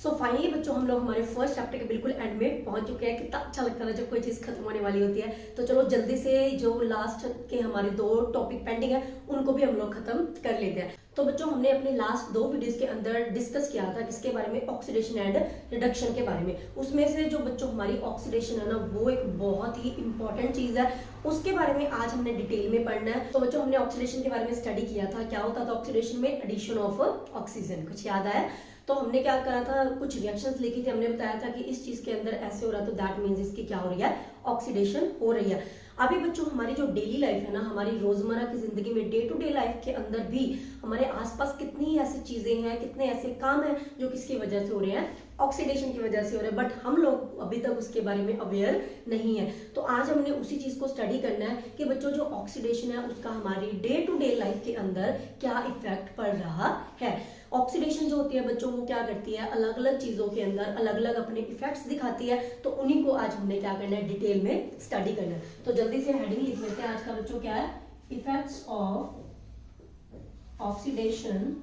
So finally बच्चों हम लोग हमारे फर्स्ट चैप्टर के बिल्कुल एंड में पहुंच चुके हैं। कितना अच्छा लगता है जब कोई चीज खत्म होने वाली होती है। तो चलो जल्दी से जो लास्ट के हमारे 2 टॉपिक पेंडिंग है उनको भी हम लोग खत्म कर लेते हैं। तो बच्चों हमने अपने लास्ट 2 वीडियोस के अंदर डिस्कस किया था किसके बारे में, ऑक्सीडेशन एंड रिडक्शन के बारे में। उसमें से जो बच्चों हमारी ऑक्सीडेशन है ना वो एक बहुत ही इंपॉर्टेंट चीज है, उसके बारे में आज हमने डिटेल में पढ़ना है। तो बच्चों हमने ऑक्सीडेशन के बारे में स्टडी किया था, क्या होता था ऑक्सीडेशन में, एडिशन ऑफ ऑक्सीजन, कुछ याद आया? तो हमने क्या करा था, कुछ रिएक्शंस लिखी थी, हमने बताया था कि इस चीज के अंदर ऐसे हो रहा है तो दैट मींस इसकी क्या हो रही है, ऑक्सीडेशन हो रही है। अभी बच्चों हमारी जो डेली लाइफ है ना, हमारी रोजमर्रा की जिंदगी में डे टू डे लाइफ के अंदर भी हमारे आसपास कितनी ऐसी चीजें हैं, कितने ऐसे काम हैं जो किसकी वजह से हो रहे हैं, ऑक्सीडेशन की वजह से हो रहे हैं, बट हम लोग अभी तक उसके बारे में अवेयर नहीं है। तो आज हमने उसी चीज को स्टडी करना है कि बच्चों जो ऑक्सीडेशन है उसका हमारी डे टू डे लाइफ के अंदर क्या इफेक्ट पड़ रहा है। ऑक्सीडेशन जो होती है बच्चों वो क्या करती है, अलग अलग चीजों के अंदर अलग अलग अपने इफेक्ट्स दिखाती है। तो उन्हीं को आज हमने क्या करना है, डिटेल में स्टडी करना है। तो जल्दी से हेडिंग लिख लेते हैं आज का बच्चों, क्या है, effects of oxidation,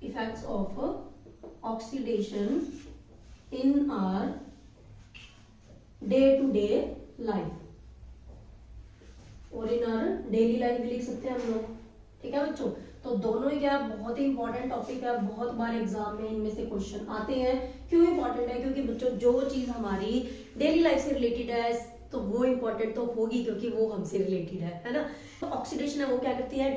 effects of oxidation in our day to day life, और इन आवर डेली लाइफ भी लिख सकते हैं हम लोग, ठीक है बच्चों। तो दोनों ही क्या बहुत ही इंपॉर्टेंट टॉपिक है, बहुत बार एग्जाम में इनमें से क्वेश्चन आते हैं। क्यों इंपॉर्टेंट है, क्योंकि बच्चों जो चीज हमारी डेली लाइफ से रिलेटेड है तो वो इंपॉर्टेंट तो होगी क्योंकि वो हमसे रिलेटेड है ना। तो ऑक्सीडेशन है वो क्या करती है,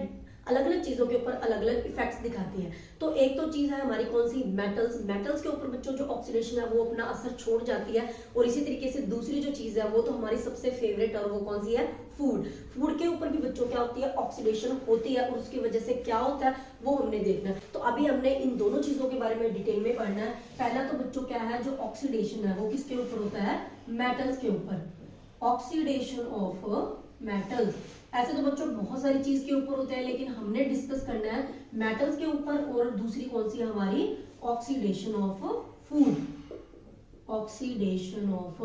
अलग अलग चीजों के ऊपर अलग अलग इफेक्ट्स दिखाती है। तो एक तो चीज है हमारी कौन सी, मेटल्स के ऊपर बच्चों जो ऑक्सीडेशन है वो अपना असर छोड़ जाती है। और इसी तरीके से दूसरी जो चीज है वो तो हमारी सबसे फेवरेट और वो कौन सी है, फूड के ऊपर भी बच्चों क्या होती है, ऑक्सीडेशन होती है, और उसकी वजह से क्या होता है वो हमने देखना है। तो अभी हमने इन दोनों चीजों के बारे में डिटेल में पढ़ना है। पहला तो बच्चों क्या है, जो ऑक्सीडेशन है वो किसके ऊपर होता है, मेटल्स के ऊपर, ऑक्सीडेशन ऑफ मेटल्स। ऐसे तो बच्चों बहुत सारी चीज के ऊपर होते हैं, लेकिन हमने डिस्कस करना है मेटल्स के ऊपर। और दूसरी कौन सी है हमारी, oxidation of food, oxidation of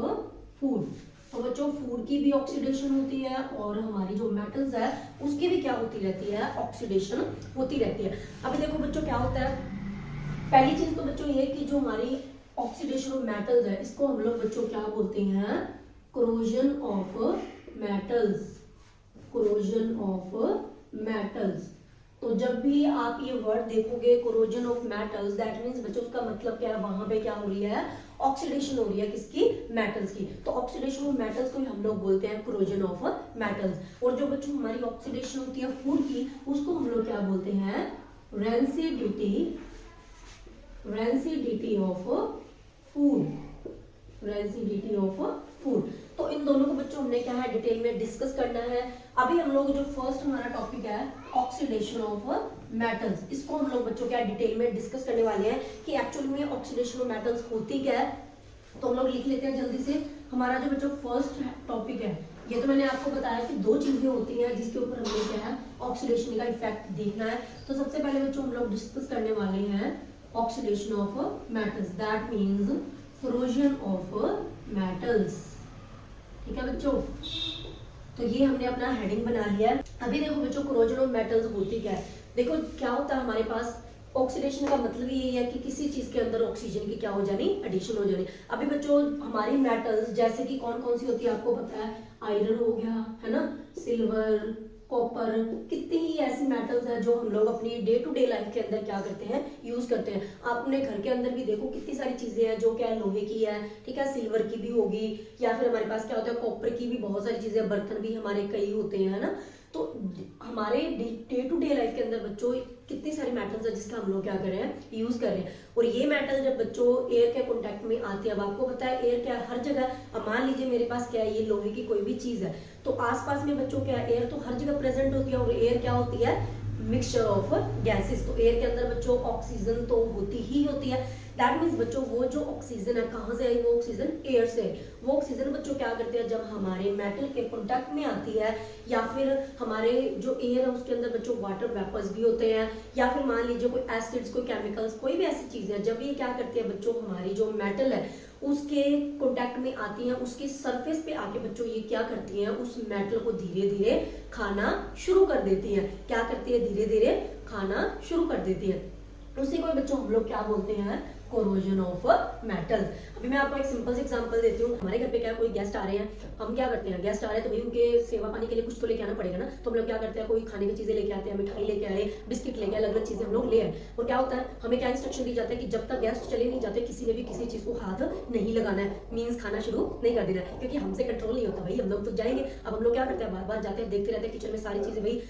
food. तो बच्चों फूड की भी ऑक्सीडेशन होती है और हमारी जो मेटल्स है उसकी भी क्या होती रहती है, ऑक्सीडेशन होती रहती है। अभी देखो बच्चों क्या होता है, पहली चीज तो बच्चों ये कि जो हमारी ऑक्सीडेशन ऑफ मेटल्स है इसको हम लोग बच्चों क्या बोलते हैं, corrosion of metals, corrosion of metals. तो जब भी आप ये वर्ड देखोगे corrosion of metals, that means बच्चों उसका मतलब क्या है, वहां पे क्या हो रही है, ऑक्सीडेशन हो रही है, किसकी, मेटल्स की। तो ऑक्सीडेशन ऑफ मेटल्स को हम लोग बोलते हैं कोरोजन ऑफ मेटल्स। और जो बच्चों हमारी ऑक्सीडेशन होती है फूड की, उसको हम लोग क्या बोलते हैं, rancidity, rancidity of food, rancidity of food. तो इन दोनों को बच्चों हमने क्या है, डिटेल में डिस्कस करना है। अभी हम लोग जो फर्स्ट हमारा टॉपिक है ऑक्सीडेशन ऑफ मेटल्स, इसको हम लोग बच्चों क्या डिटेल में डिस्कस करने वाले हैं कि एक्चुअली में ऑक्सीडेशन ऑफ मेटल्स होती क्या है। तो हम लोग लिख लेते हैं जल्दी से। हमारा जो बच्चों फर्स्ट टॉपिक है, ये तो मैंने आपको बताया कि 2 चीजें होती हैं जिसके ऊपर हमने क्या है, ऑक्सीडेशन का इफेक्ट देखना है। तो सबसे पहले बच्चों हम लोग डिस्कस करने वाले हैं oxidation of metals, that means corrosion of metals, ठीक है बच्चों। तो ये हमने अपना हेडिंग बना लिया है। अभी देखो बच्चों कोरोजन ऑफ मेटल्स होती क्या है, देखो क्या होता है हमारे पास, ऑक्सीडेशन का मतलब यही है कि किसी चीज के अंदर ऑक्सीजन की क्या हो जानी, एडिशन हो जानी। अभी बच्चों हमारी मेटल्स जैसे कि कौन कौन सी होती है आपको पता है, आयरन हो गया है ना, सिल्वर, कॉपर, कितनी ही ऐसी मेटल्स है जो हम लोग अपनी डे टू डे लाइफ के अंदर क्या करते हैं, यूज करते हैं। आप अपने घर के अंदर भी देखो कितनी सारी चीजें हैं जो क्या लोहे की है, ठीक है, सिल्वर की भी होगी, या फिर हमारे पास क्या होता है कॉपर की भी बहुत सारी चीजें, बर्तन भी हमारे कई होते हैं, है ना। तो हमारे डे टू डे लाइफ के अंदर बच्चों कितनी सारी मेटल्स है जिसका हम लोग क्या कर रहे हैं, यूज कर रहे हैं। और ये मेटल जब बच्चों एयर के कांटेक्ट में आती है, अब आपको पता है एयर क्या है, हर जगह, अब मान लीजिए मेरे पास क्या है, ये लोहे की कोई भी चीज है, तो आसपास में बच्चों क्या है, एयर तो हर जगह प्रेजेंट होती है। और एयर क्या होती है, मिक्सचर ऑफ गैसेस। तो एयर के अंदर बच्चों ऑक्सीजन तो होती ही होती है। दैट मीन्स बच्चों वो जो ऑक्सीजन है कहाँ से आई, वो ऑक्सीजन एयर से। वो ऑक्सीजन बच्चों क्या करते हैं, जब हमारे मेटल के कांटेक्ट में आती है, या फिर हमारे जो एयर है उसके अंदर बच्चों वाटर वेपर्स भी होते हैं, या फिर मान लीजिए कोई एसिड्स, कोई केमिकल्स, कोई भी ऐसी चीज है, जब ये क्या करती है बच्चों, हमारी जो मेटल है उसके कांटेक्ट में आती हैं, उसकी सरफेस पे आके बच्चों ये क्या करती हैं, उस मेटल को धीरे धीरे खाना शुरू कर देती हैं। क्या करती है, धीरे धीरे खाना शुरू कर देती है। उसी को बच्चों हम लोग क्या बोलते हैं, कोरोजन ऑफ मेटल्स। अभी मैं आपको एक सिंपल सा एग्जांपल देती हूँ। हमारे घर पे क्या कोई गेस्ट आ रहे हैं, हम क्या करते हैं, गेस्ट आ रहे हैं तो भाई उनके सेवा पानी के लिए कुछ तो लेके आना पड़ेगा ना। तो हम लोग क्या करते हैं, कोई खाने की चीजें लेके आते हैं, मिठाई लेके आए, बिस्किट लेके आए, अलग अलग चीजें हम लोग ले आए। और क्या होता है, हमें क्या इंस्ट्रक्शन दी जाता है कि जब तक गेस्ट चले नहीं जाते किसी ने भी किसी चीज को हाथ नहीं लगाना है, मीन्स खाना शुरू नहीं कर देना है, क्योंकि हमसे कंट्रोल नहीं होता भाई, हम लोग तो जाएंगे। अब हम लोग क्या करते हैं, बार बार जाते हैं, देखते रहते हैं किचन में सारी चीजें भाई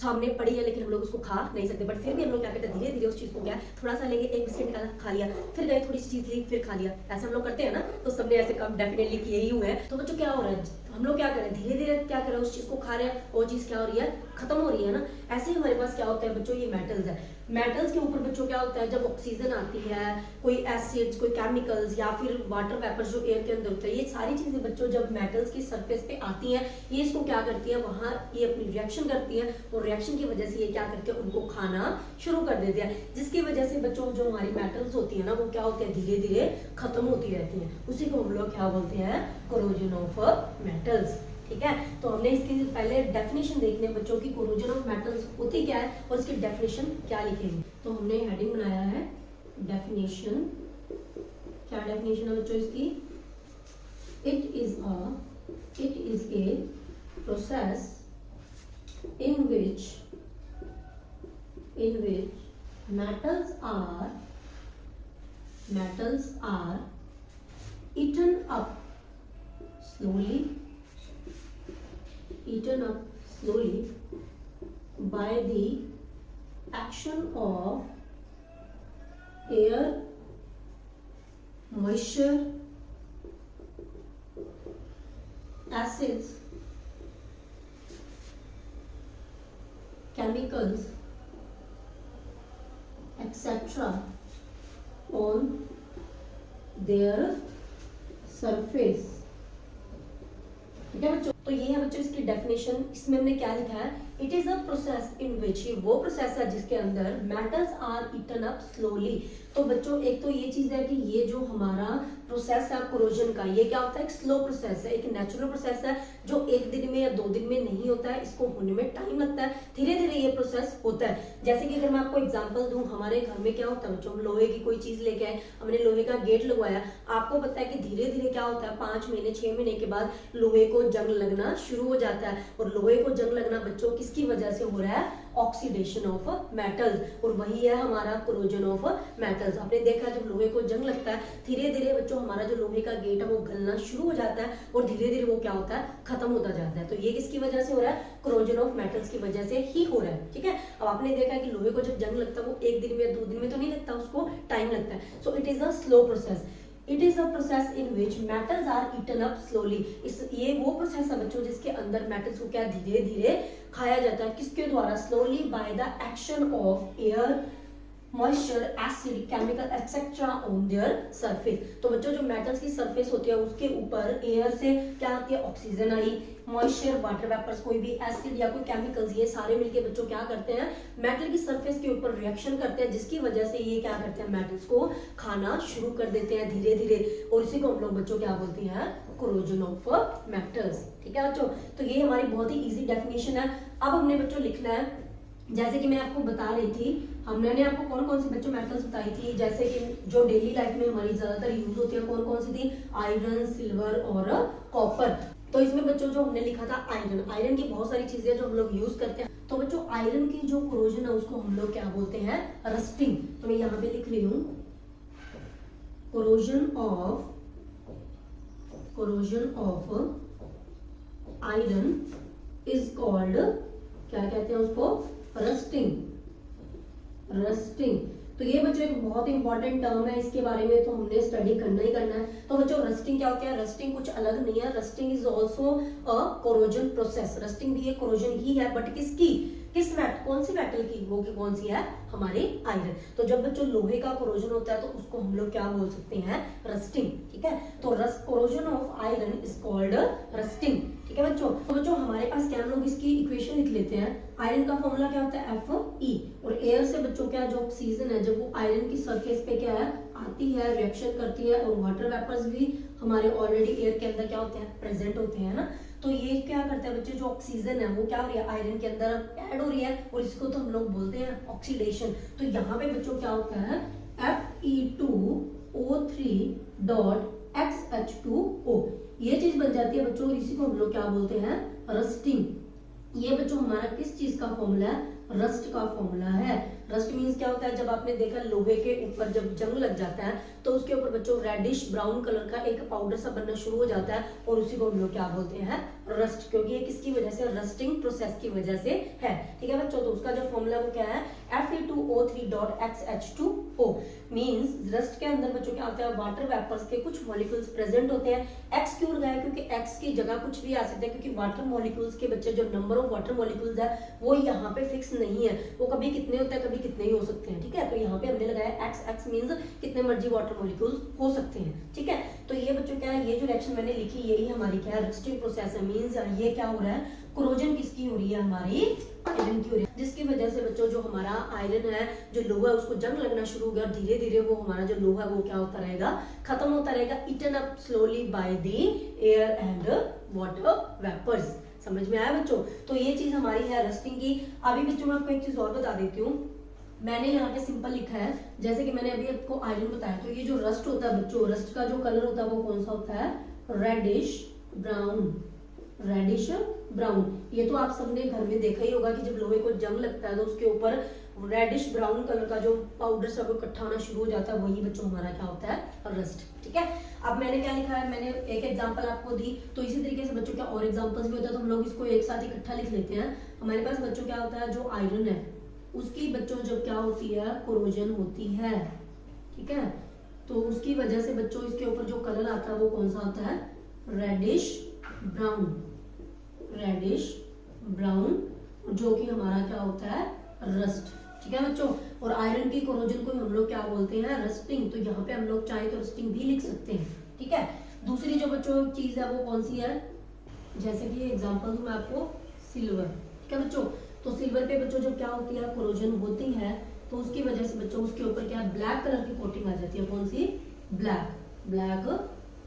सामने पड़ी है, लेकिन हम लोग उसको खा नहीं सकते। बट फिर भी हम लोग क्या करते हैं, धीरे धीरे उस चीज को क्या थोड़ा सा लेंगे, एक बिस्किट निकाला खा लिया, फिर गए थोड़ी सी चीज ली फिर खा लिया, ऐसे हम लोग करते हैं ना। तो सबने ऐसे काम डेफिनेटली किए ही हुए हैं। तो बच्चों क्या हो रहा है, हम लोग क्या करें, धीरे धीरे क्या करें, उस चीज को खा रहे हैं, वो चीज क्या हो रही है, खत्म हो रही है ना। ऐसे ही हमारे पास क्या होता है बच्चों, ये मेटल्स है। मेटल्स के ऊपर बच्चों क्या होता है, जब ऑक्सीजन आती है, कोई एसिड्स, कोई केमिकल्स या फिर वाटर वेपर्स जो एयर के अंदर होते हैं, ये सारी चीजें बच्चों जब मेटल्स की सरफेस पे आती हैं, ये इसको क्या करती है, वहां ये अपनी रिएक्शन करती है, और रिएक्शन की वजह से ये क्या करते हैं, उनको खाना शुरू कर देते हैं, जिसकी वजह से बच्चों जो हमारी मेटल्स होती है ना, वो क्या होते हैं, धीरे धीरे खत्म होती रहती है। उसी को हम लोग क्या बोलते हैं, कोरोजन ऑफ मेटल्स। ठीक है, तो हमने इसकी पहले डेफिनेशन देखने बच्चों की, कोरोजन ऑफ मेटल्स होती क्या है और इसकी डेफिनेशन क्या लिखेंगे। तो हमने हेडिंग बनाया है डेफिनेशन। क्या डेफिनेशन है बच्चों इसकी, it is a process in which metals are eaten up slowly by the action of air, moisture, acids, chemicals, etc. on their surface। ठीक है बच्चों, तो ये है बच्चों इसकी डेफिनेशन। इसमें हमने क्या लिखा है, it is a process in which, वो प्रोसेस है जिसके अंदर metals are eaten up slowly. तो बच्चों एक तो ये चीज है कि ये जो हमारा प्रोसेस है कोरोजन का, ये क्या होता है, एक स्लो प्रोसेस है, एक नेचुरल प्रोसेस है जो एक दिन में या 2 दिन में नहीं होता है, इसको होने में टाइम लगता है, धीरे धीरे ये प्रोसेस होता है। जैसे कि अगर मैं आपको एग्जांपल दूं, हमारे घर में क्या होता है बच्चों, हम लोहे की कोई चीज लेके आए, हमने लोहे का गेट लगवाया, आपको पता है कि धीरे धीरे क्या होता है, 5 महीने 6 महीने के बाद लोहे को जंग लगना शुरू हो जाता है। और लोहे को जंग लगना बच्चों किसकी वजह से हो रहा है, ऑक्सीडेशन ऑफ मेटल्स, और वही है हमारा कोरोजन ऑफ मेटल्स। आपने देखा जब लोहे को जंग लगता है, धीरे धीरे बच्चों हमारा जो लोहे का गेट है वो गलना शुरू हो जाता है, और धीरे धीरे वो क्या होता है, खत्म होता जाता है। तो ये किसकी वजह से हो रहा है, कोरोजन ऑफ मेटल्स की वजह से ही हो रहा है। ठीक है, अब आपने देखा है कि लोहे को जब जंग लगता है वो 1 दिन में 2 दिन में तो नहीं लगता, उसको टाइम लगता है। So it is a slow process. It is a process in which metals are eaten up slowly. ये वो प्रोसेस है बच्चों जिसके अंदर मेटल्स को क्या धीरे धीरे खाया जाता है, किसके द्वारा, slowly by the action of air, moisture, acid, chemical etcetera on their surface. तो बच्चों जो मेटल्स की सरफेस होती है उसके ऊपर एयर से क्या आती है, ऑक्सीजन आई, मॉइस्चर, वाटर वेपर्स, कोई भी एसिड या कोई केमिकल्स, ये सारे मिलके बच्चों क्या करते हैं, मेटल की सरफेस के ऊपर रिएक्शन करते हैं, जिसकी वजह से ये क्या करते हैं, मेटल्स को खाना शुरू कर देते हैं धीरे धीरे, और इसी को हम लोग बच्चों क्या बोलते हैं, कोरोजन ऑफ मेटल्स। ठीक है बच्चों, तो ये हमारी बहुत ही इजी डेफिनेशन है। अब हमने बच्चों लिखना है, जैसे कि मैं आपको बता रही थी, हमने आपको कौन कौन सी बच्चों मेटल्स बताई थी, जैसे कि जो डेली लाइफ में हमारी ज्यादातर यूज होती है, कौन कौन सी थी, आयरन, सिल्वर और कॉपर। तो इसमें बच्चों जो हमने लिखा था आयरन की बहुत सारी चीजें जो हम लोग यूज करते हैं। तो बच्चों आयरन की जो कोरोजन है उसको हम लोग क्या बोलते हैं, रस्टिंग। तो मैं यहाँ पे लिख रही हूँ, corrosion of iron is called, क्या कहते हैं उसको, रस्टिंग। तो ये बच्चों एक बहुत इंपॉर्टेंट टर्म है, इसके बारे में तो हमने स्टडी करना ही करना है। तो बच्चों रस्टिंग क्या होता है, रस्टिंग कुछ अलग नहीं है, rusting is also a corrosion process. Rusting भी एक कोरोजन ही है, बट कौन सी मेटल की, वो की कौन सी है, हमारी आयरन। तो जब बच्चों लोहे का कोरोजन होता है तो उसको हम लोग क्या बोल सकते हैं, रस्टिंग। ठीक है, तो corrosion of iron is called rusting. ठीक है बच्चों, तो बच्चों हमारे पास क्या, हम लोग इसकी इक्वेशन लिख लेते हैं। आयरन का फॉर्मूला क्या होता है, Fe, और एयर से बच्चों क्या, जो ऑक्सीजन है जब वो आयरन की सरफेस पे क्या है, आती है, रिएक्शन करती है, और वाटर वेपर्स भी हमारे ऑलरेडी एयर के अंदर क्या होते हैं, प्रेजेंट होते हैं ना। तो ये क्या करता है बच्चे, जो ऑक्सीजन है वो क्या हो रही है, आयरन के अंदर ऐड हो रही है, और इसको तो हम लोग बोलते हैं ऑक्सीडेशन। तो यहाँ पे बच्चों क्या होता है, Fe2O3.XH2O, ये चीज बन जाती है बच्चों, इसी को हम लोग क्या बोलते हैं, रस्टिंग। ये बच्चों हमारा किस चीज का फॉर्मूला है, रस्ट का फॉर्मूला है। रस्ट मींस क्या होता है, जब आपने देखा लोहे के ऊपर जब जंग लग जाता है तो उसके ऊपर बच्चों रेडिश ब्राउन कलर का एक पाउडर सा बनना शुरू हो जाता है, और उसी को हम लोग क्या बोलते हैं, रस्ट, क्योंकि ये किसकी वजह से, रस्टिंग प्रोसेस की वजह से है। ठीक है बच्चों, तो उसका जो फॉर्मूला वो क्या है, Fe2O3.XH2O मींस रस्ट के अंदर बच्चों क्या होता है, वाटर वेपर्स के कुछ मॉलिक्यूल्स प्रेजेंट होते हैं। एक्स क्यों लगाया, क्योंकि एक्स की जगह कुछ भी आ सकता है, क्योंकि वाटर मॉलिक्यूल्स के बच्चे जो नंबर ऑफ वाटर मॉलिक्यूल्स है वो यहाँ पे फिक्स नहीं है, वो कभी कितने होते हैं कभी कितने ही हो सकते हैं। ठीक है, तो यहाँ पे हमने लगाया एक्स, एक्स मींस कितने मर्जी वाटर मॉलिक्यूल्स हो सकते हैं। ठीक है, तो ये बच्चों क्या है, ये जो रिएक्शन मैंने लिखी यही हमारी क्या है, रस्टिंग प्रोसेस है। मींस ये क्या हो रहा है, कोरोजन किसकी हो रही है, हमारी आयरन की हो रही है, जिसकी वजह से बच्चों जो हमारा आयरन है, जो लोहा है, उसको जंग लगना शुरू हो गया, और धीरे धीरे वो हमारा जो लोहा है वो क्या होता रहेगा, खत्म होता रहेगा, eaten up slowly by the air and water vapours. समझ में आया बच्चों, तो ये चीज हमारी है रस्टिंग की। अभी बच्चों मैं आपको एक चीज और बता देती हूँ, मैंने यहाँ पे सिंपल लिखा है, जैसे कि मैंने अभी आपको आयरन बताया, तो ये जो रस्ट होता है बच्चों, रस्ट का जो कलर होता है वो कौन सा होता है, रेडिश ब्राउन, रेडिश ब्राउन। ये तो आप सबने घर में देखा ही होगा कि जब लोहे को जंग लगता है तो उसके ऊपर रेडिश ब्राउन कलर का जो पाउडर सब इकट्ठा होना शुरू हो जाता है, वही बच्चों हमारा क्या होता है, रस्ट। ठीक है, अब मैंने क्या लिखा है, मैंने एक एग्जांपल आपको दी, तो इसी तरीके से बच्चों क्या और एग्जांपल्स भी होता है, तो हम लोग इसको एक साथ इकट्ठा लिख लेते हैं। हमारे पास बच्चों क्या होता है, जो आयरन है उसकी बच्चों जब क्या होती है, कोरोजन होती है। ठीक है, तो उसकी वजह से बच्चों इसके ऊपर जो कलर आता है वो कौन सा होता है, रेडिश ब्राउन, रेडिश ब्राउन, जो कि हमारा क्या होता है, रस्ट। ठीक है बच्चों, और आयरन की कोरोजन को हम लोग क्या बोलते हैं, रस्टिंग। तो यहाँ पे हम लोग चाहे तो रस्टिंग भी लिख सकते हैं। ठीक है, दूसरी जो बच्चों चीज है वो कौन सी है, जैसे कि एग्जांपल दूं मैं आपको, सिल्वर। ठीक है बच्चों, तो सिल्वर पे बच्चों जब क्या होती है, कोरोजन होती है, तो उसकी वजह से बच्चों उसके ऊपर क्या ब्लैक कलर की कोटिंग आ जाती है, कौन सी, ब्लैक, ब्लैक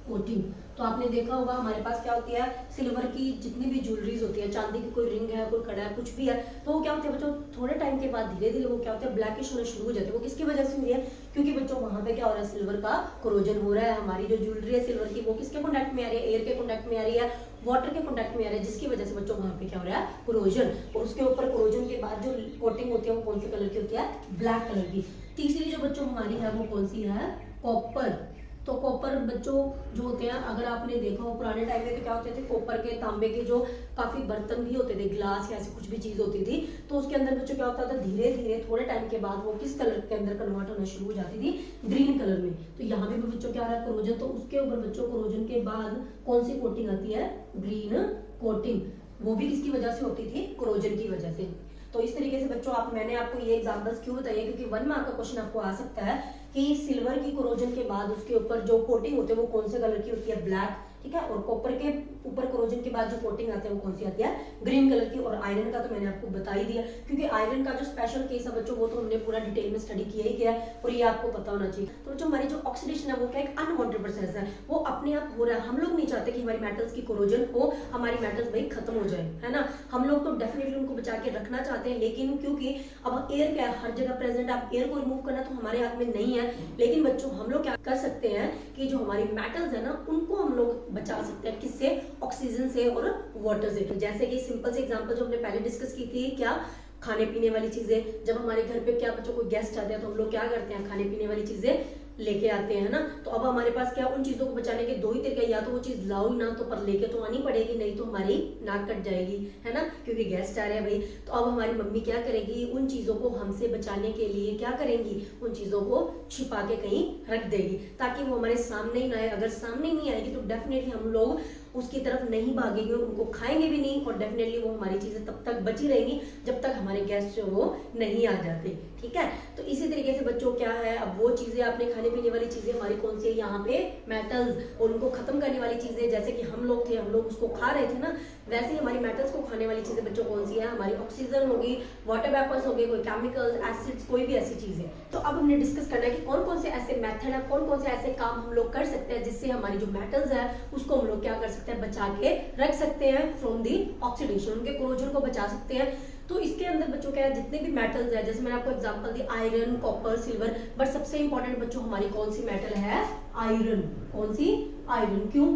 कोटिंग। तो आपने देखा होगा हमारे पास क्या होती है, सिल्वर की जितनी भी ज्वेलरीज होती है, चांदी की कोई रिंग है, कोई कड़ा है, कुछ भी है, तो वो क्या होती है बच्चों, थोड़े टाइम के बाद धीरे धीरे वो क्या होता है, ब्लैकिश होना शुरू हो जाते हैं। वो किसकी वजह से हो रही है, क्योंकि बच्चों वहां पे क्या हो रहा है, सिल्वर का कोरोजन हो रहा है। हमारी जो ज्वेलरी है सिल्वर की, वो किसके कॉन्टेक्ट में आ रही है, एयर के कॉन्टेक्ट में आ रही है, वाटर के कॉन्टेक्ट में आ रहा है, जिसकी वजह से बच्चों वहां पे क्या हो रहा है, कोरोजन। और उसके ऊपर कोरोजन के बाद जो कोटिंग होती है वो कौन से कलर की होती है, ब्लैक कलर की। तीसरी जो बच्चों हमारी है वो कौन सी है, कॉपर। तो कॉपर बच्चों जो होते हैं, अगर आपने देखा हो पुराने टाइम में तो क्या होते थे, कॉपर के, तांबे के जो काफी बर्तन भी होते थे, ग्लास या ऐसी कुछ भी चीज होती थी, तो उसके अंदर बच्चों क्या होता था, धीरे धीरे थोड़े टाइम के बाद वो किस कलर के अंदर कन्वर्ट होना शुरू हो जाती थी, ग्रीन कलर में। तो यहाँ पे भी बच्चों क्या आ रहा है, कोरोजन। तो उसके ऊपर बच्चों कोरोजन के बाद कौन सी कोटिंग आती है, ग्रीन कोटिंग। वो भी किसकी वजह से होती थी, कोरोजन की वजह से। तो इस तरीके से बच्चों मैंने आपको ये एग्जांपल्स क्यों बताइए, क्योंकि 1 मार्क का क्वेश्चन आपको आ सकता है कि सिल्वर की कोरोजन के बाद उसके ऊपर जो कोटिंग होती है वो कौन से कलर की होती है, ब्लैक। ठीक है, और कॉपर के ऊपर कोरोजन के बाद जो कोटिंग आती है वो कौन सी आती है, ग्रीन कलर की। और आयरन का तो मैंने आपको बता ही दिया, क्योंकि आयरन का जो स्पेशल केस है बच्चों वो तो हमने पूरा डिटेल में स्टडी किया ही किया है, और ये आपको पता होना चाहिए। तो बच्चों हमारी जो ऑक्सीडेशन है वो क्या, एक अनवांटेड प्रोसेस है, वो अपने आप हो रहा है। हम लोग नहीं चाहते कि हमारी मेटल्स की कोरोजन हो, हमारी मेटल्स भाई खत्म हो जाए, है ना। हम लोग तो डेफिनेटली उनको बचा के रखना चाहते हैं, लेकिन क्योंकि अब एयर क्या है, हर जगह प्रेजेंट, आप एयर को रिमूव करना तो हमारे हाथ में नहीं है। लेकिन बच्चों हम लोग क्या कर सकते हैं कि जो हमारी मेटल्स है ना, उनको हम लोग बचा सकते हैं, किससे, ऑक्सीजन से और वाटर से। जैसे कि सिंपल से एग्जांपल जो हमने पहले डिस्कस की थी, क्या, खाने पीने वाली चीजें। जब हमारे घर पे क्या बच्चों कोई गेस्ट आते हैं तो हम लोग क्या करते हैं, खाने पीने वाली चीजें लेके आते हैं ना। तो अब हमारे पास क्या, उन चीजों को बचाने के दो ही तरीके, या तो वो चीज लाओ ही ना, तो पर लेके तो आनी पड़ेगी, नहीं तो हमारी नाक कट जाएगी, है ना, क्योंकि गेस्ट आ रहे हैं भाई। तो अब हमारी मम्मी क्या करेगी, उन चीजों को हमसे बचाने के लिए क्या करेंगी, उन चीजों को छिपा के कहीं रख देगी, ताकि वो हमारे सामने ही ना आए। अगर सामने नहीं आएगी तो डेफिनेटली हम लोग उसकी तरफ नहीं भागेंगे, उनको खाएंगे भी नहीं, और डेफिनेटली वो हमारी चीजें तब तक बची रहेंगी जब तक हमारे गेस्ट जो वो नहीं आ जाते। ठीक है, तो इसी तरीके से बच्चों क्या है, अब वो चीजें आपने खाने पीने वाली चीजें हमारी कौन सी है, यहाँ पे मेटल्स, और उनको खत्म करने वाली चीजें, जैसे कि हम लोग थे, हम लोग उसको खा रहे थे ना, वैसे ही हमारी मेटल्स को खाने वाली चीजें बच्चों कौन सी है, हमारी ऑक्सीजन होगी, वाटर वेपर्स हो गए, कोई केमिकल्स, एसिड्स, कोई भी ऐसी चीज है। तो अब हमने डिस्कस करना है कि कौन कौन से ऐसे मेथड है, कौन कौन से ऐसे काम हम लोग कर सकते हैं जिससे हमारी जो मेटल्स है उसको हम लोग क्या कर सकते हैं, बचा के रख सकते हैं फ्रॉम दी ऑक्सीडेशन, उनके कोरोजन को बचा सकते हैं। तो इसके अंदर बच्चों क्या है, जितने भी मेटल्स है, जैसे मैंने आपको example the iron, copper, silver, but सबसे इंपॉर्टेंट बच्चों हमारी कौन सी मेटल है, आयरन। कौन सी, आयरन। क्यों,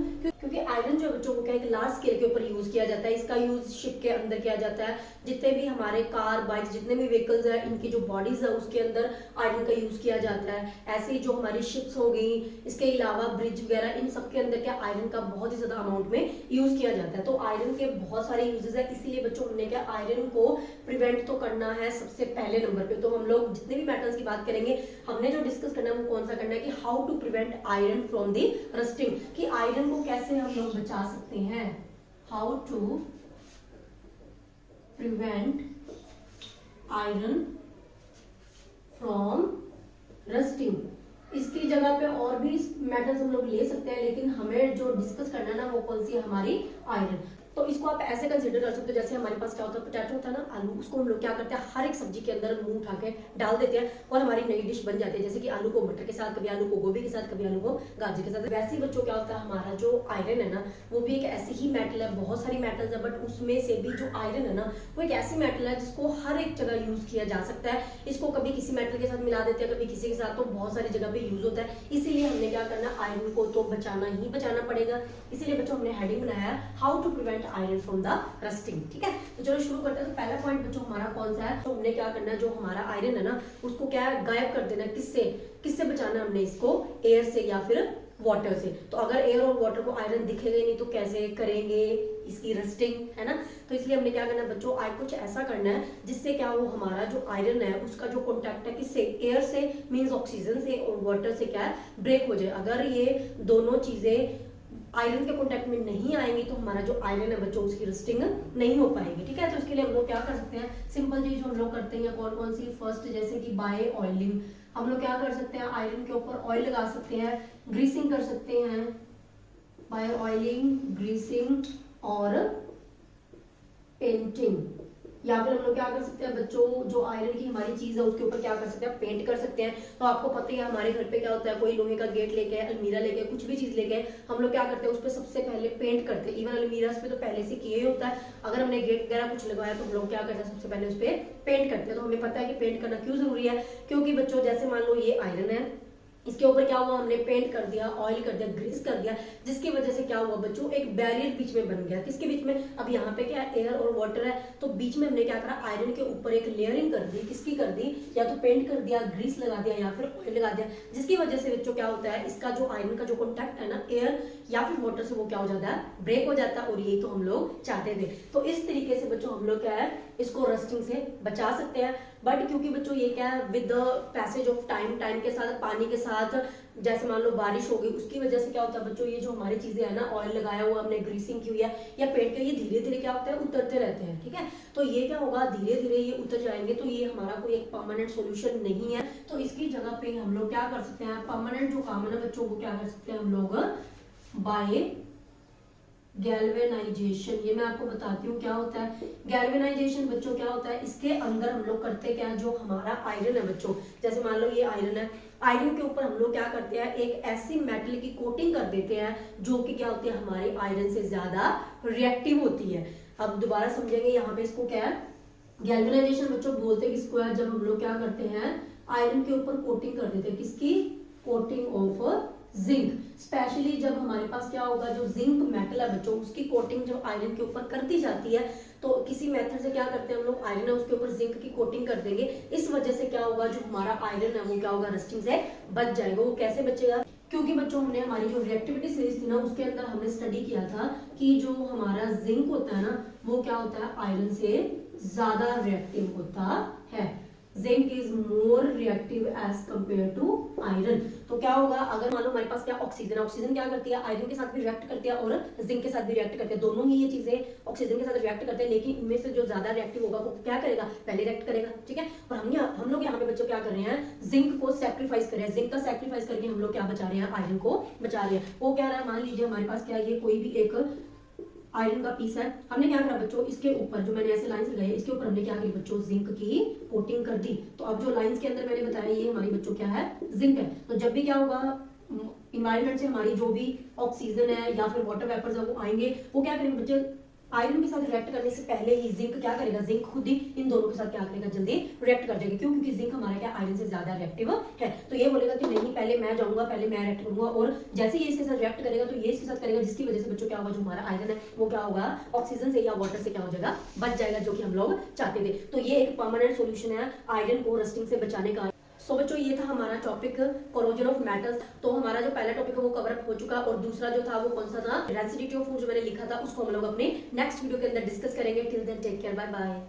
क्योंकि आयरन जो बच्चों को क्या है, लार्ज स्केल के ऊपर यूज किया जाता है। इसका यूज शिप के अंदर किया जाता है। जितने भी हमारे कार, बाइक, जितने भी व्हीकल्स है, इनकी जो बॉडीज है उसके अंदर आयरन का यूज किया जाता है। ऐसे ही जो हमारी शिप्स हो गई, इसके अलावा ब्रिज वगैरह, इन सब के अंदर क्या आयरन का बहुत ही ज्यादा अमाउंट में यूज किया जाता है। तो आयरन के बहुत सारे यूजेस है, इसीलिए बच्चों हमने क्या आयरन को प्रिवेंट तो करना है सबसे पहले नंबर पे। तो हम लोग जितने भी मेटल्स की बात करेंगे, हमने जो डिस्कस करना है वो कौन सा करना है कि how to prevent iron from the rusting, कि आयरन को कैसे हम लोग बचा सकते हैं। How to prevent iron from rusting. इसकी जगह पे और भी मेटल्स हम लोग ले सकते हैं, लेकिन हमें जो डिस्कस करना है ना वो कौन सी है, हमारी आयरन। तो इसको आप ऐसे कंसीडर कर सकते हो, जैसे हमारे पास क्या होता है, पोटैटो होता है ना, आलू, उसको हम लोग क्या करते हैं, हर एक सब्जी के अंदर मुंह उठा के डाल देते हैं और हमारी नई डिश बन जाती है। जैसे कि आलू को मटर के साथ, कभी आलू को गोभी के साथ, कभी आलू को गाजर के साथ। वैसे ही बच्चों क्या होता है, हमारा जो आयरन है ना वो भी एक ऐसी ही मेटल है, बहुत सारी मेटल्स है, बट उसमें से भी जो आयरन है ना वो एक ऐसी मेटल है जिसको हर एक जगह यूज किया जा सकता है। इसको कभी किसी मेटल के साथ मिला देते हैं, कभी किसी के साथ, तो बहुत सारी जगह पे यूज होता है। इसीलिए हमने क्या करना, आयरन को तो बचाना ही बचाना पड़ेगा। इसीलिए बच्चों हमने हेडिंग बनाया है how to prevent iron from the rusting. ठीक है, तो चलो शुरू करते हैं। तो पहला पॉइंट बच्चों हमारा कौन सा है, तो हमने क्या करना है, जो हमारा आयरन है ना उसको क्या है, गायब कर देना है। किससे, किससे बचाना हमने इसको, एयर से या फिर वाटर से। तो अगर एयर और वाटर को आयरन दिखेगा नहीं तो कैसे करेंगे इसकी रस्टिंग, है ना। तो इसलिए हमने क्या करना है बच्चों, आज कुछ ऐसा करना है जिससे क्या हो, हमारा जो आयरन है उसका जो कॉन्टैक्ट है किससे, एयर से, मींस ऑक्सीजन से, और वाटर से क्या है, ब्रेक हो जाए। अगर ये दोनों चीजें आयरन के कांटेक्ट में नहीं आएंगी तो हमारा जो आयरन है बच्चों उसकी रस्टिंग नहीं हो पाएगी। ठीक है, तो इसके लिए हम लोग क्या कर सकते हैं, सिंपल चीज जो हम लोग करते हैं कौन कौन सी, फर्स्ट जैसे कि बाय ऑयलिंग। हम लोग क्या कर सकते हैं, आयरन के ऊपर ऑयल लगा सकते हैं, ग्रीसिंग कर सकते हैं, बाय ऑयलिंग, ग्रीसिंग और पेंटिंग। या फिर हम लोग क्या कर सकते हैं बच्चों, जो आयरन की हमारी चीज है उसके ऊपर क्या कर सकते हैं, पेंट कर सकते हैं। तो आपको पता ही है हमारे घर पे क्या होता है, कोई लोहे का गेट लेके, अलमीरा लेके, कुछ भी चीज लेके, हम लोग क्या करते हैं उस पर सबसे पहले पेंट करते हैं। इवन अलमीरा पे तो पहले से किए होता है। अगर हमने गेट वगैरह कुछ लगाया तो हम लोग क्या करते हैं, सबसे पहले उस पर पेंट करते हैं। तो हमें पता है कि पेंट करना क्यों जरूरी है, क्योंकि बच्चों जैसे मान लो ये आयरन है, इसके ऊपर क्या हुआ, हमने पेंट कर दिया, ऑयल कर दिया, ग्रीस कर दिया, जिसकी वजह से क्या हुआ बच्चों, एक बैरियर बीच में बन गया। किसके बीच में, अब यहाँ पे क्या है, एयर और वाटर है, तो बीच में हमने क्या करा, आयरन के ऊपर एक लेयरिंग कर दी। किसकी कर दी, या तो पेंट कर दिया, ग्रीस लगा दिया, या फिर ऑयल लगा दिया, जिसकी वजह से बच्चों क्या होता है, इसका जो आयरन का जो कॉन्टैक्ट है ना एयर या फिर वाटर से, वो क्या हो जाता है, ब्रेक हो जाता है। और यही तो हम लोग चाहते थे। तो इस तरीके से बच्चों हम लोग क्या है, इसको रस्टिंग से बचा सकते हैं। बट क्योंकि बच्चों ये क्या है, with the passage of time, time के साथ, पानी के साथ, जैसे मान लो बारिश हो गई, उसकी वजह से क्या होता है बच्चों, ये जो हमारी चीजें है ना, ऑयल लगाया हुआ, हमने ग्रीसिंग की हुई है या पेंट किया, ये धीरे धीरे क्या होता है, उतरते रहते हैं। ठीक है, तो ये क्या होगा, धीरे धीरे ये उतर जाएंगे। तो ये हमारा कोई एक परमानेंट सॉल्यूशन नहीं है। तो इसकी जगह पे हम लोग क्या कर सकते हैं, परमानेंट जो काम है ना बच्चों को क्या कर सकते हैं हम लोग, बाय गैल्वेनाइजेशन। ये मैं आपको बताती हूँ क्या होता है गैल्वेनाइजेशन बच्चों। क्या होता है, इसके अंदर हम लोग करते क्या है, जो हमारा आयरन है बच्चों, जैसे मान लो ये आयरन है, आयरन के ऊपर हम लोग क्या करते हैं, एक ऐसी मेटल की कोटिंग कर देते हैं जो कि क्या होती है, हमारे आयरन से ज्यादा रिएक्टिव होती है। अब दोबारा समझेंगे, यहाँ पे इसको क्या है, गैल्वेनाइजेशन बच्चों बोलते हैं किसको है, जब हम लोग क्या करते हैं, आयरन के ऊपर कोटिंग कर देते हैं। किसकी, कोटिंग ऑफ जिंक। स्पेशली जब हमारे पास क्या होगा, जो जिंक मेटल है बच्चों, उसकी कोटिंग जब आयरन के ऊपर कर दी जाती है, तो किसी मेथड से क्या करते हैं हम लोग, आयरन है उसके ऊपर जिंक की कोटिंग कर देंगे। इस वजह से क्या होगा, जो हमारा आयरन है वो क्या होगा, रस्टिंग से बच जाएगा। वो कैसे बचेगा, क्योंकि बच्चों हमने हमारी जो रिएक्टिविटी सीरीज थी ना उसके अंदर हमने स्टडी किया था कि जो हमारा जिंक होता है ना वो क्या होता है, आयरन से ज्यादा रिएक्टिव होता है। Zinc is more reactive as compare to iron. तो क्या होगा, अगर मान लो हमारे पास क्या ऑक्सीजन, ऑक्सीजन क्या करती है, आयरन के साथ भी रिएक्ट करती है और जिंक के साथ भी रिएक्ट करती है। दोनों ही ये चीजें ऑक्सीजन के साथ रिएक्ट करते हैं, लेकिन इनमें से जो ज्यादा रिएक्टिव होगा वो क्या करेगा, पहले रिएक्ट करेगा। ठीक है, और हम लोग यहाँ पे बच्चों क्या कर रहे हैं, जिंक को सैक्रिफाइस कर रहे हैं। जिंक का सैक्रिफाइस करके हम लोग क्या बचा रहे हैं, आयरन को बचा रहे हैं। वो क्या रहा है, मान लीजिए हमारे पास क्या, ये कोई भी एक आयरन का पीस है, हमने क्या करा बच्चों, इसके ऊपर जो मैंने ऐसे लाइंस लगाई, इसके ऊपर हमने क्या करी बच्चों, जिंक की कोटिंग कर दी। तो अब जो लाइंस के अंदर मैंने बताया ये हमारी बच्चों क्या है, जिंक है। तो जब भी क्या होगा, इन्वायरमेंट से हमारी जो भी ऑक्सीजन है या फिर वाटर वेपर्स है वो आएंगे, वो क्या करेंगे बच्चे, आयरन के साथ रिएक्ट करने से पहले ही जिंक क्या करेगा, जिंक खुद ही इन दोनों के साथ क्या करेगा, जल्दी रिएक्ट कर जाएगी। क्यों? क्योंकि जिंक हमारा क्या आयरन से ज्यादा रिएक्टिव है। तो ये बोलेगा कि नहीं पहले मैं जाऊंगा, पहले मैं रिएक्ट करूंगा, और जैसे ये इसके साथ रिएक्ट करेगा तो ये इसके साथ करेगा, जिसकी वजह से बच्चों क्या होगा, जो हमारा आयरन है वो क्या होगा, ऑक्सीजन से या वाटर से क्या हो जाएगा, बच जाएगा, जो कि हम लोग चाहते थे। तो ये एक परमानेंट सोल्यूशन है आयरन को रस्टिंग से बचाने का। सो बच्चों ये था हमारा टॉपिक कोरोजन ऑफ मेटल्स। तो हमारा जो पहला टॉपिक है वो कवर अप हो चुका, और दूसरा जो था वो कौन सा था, रेसिडिटी ऑफ फूड, जो मैंने लिखा था उसको हम लोग अपने नेक्स्ट वीडियो के अंदर डिस्कस करेंगे। Till then take care, bye bye.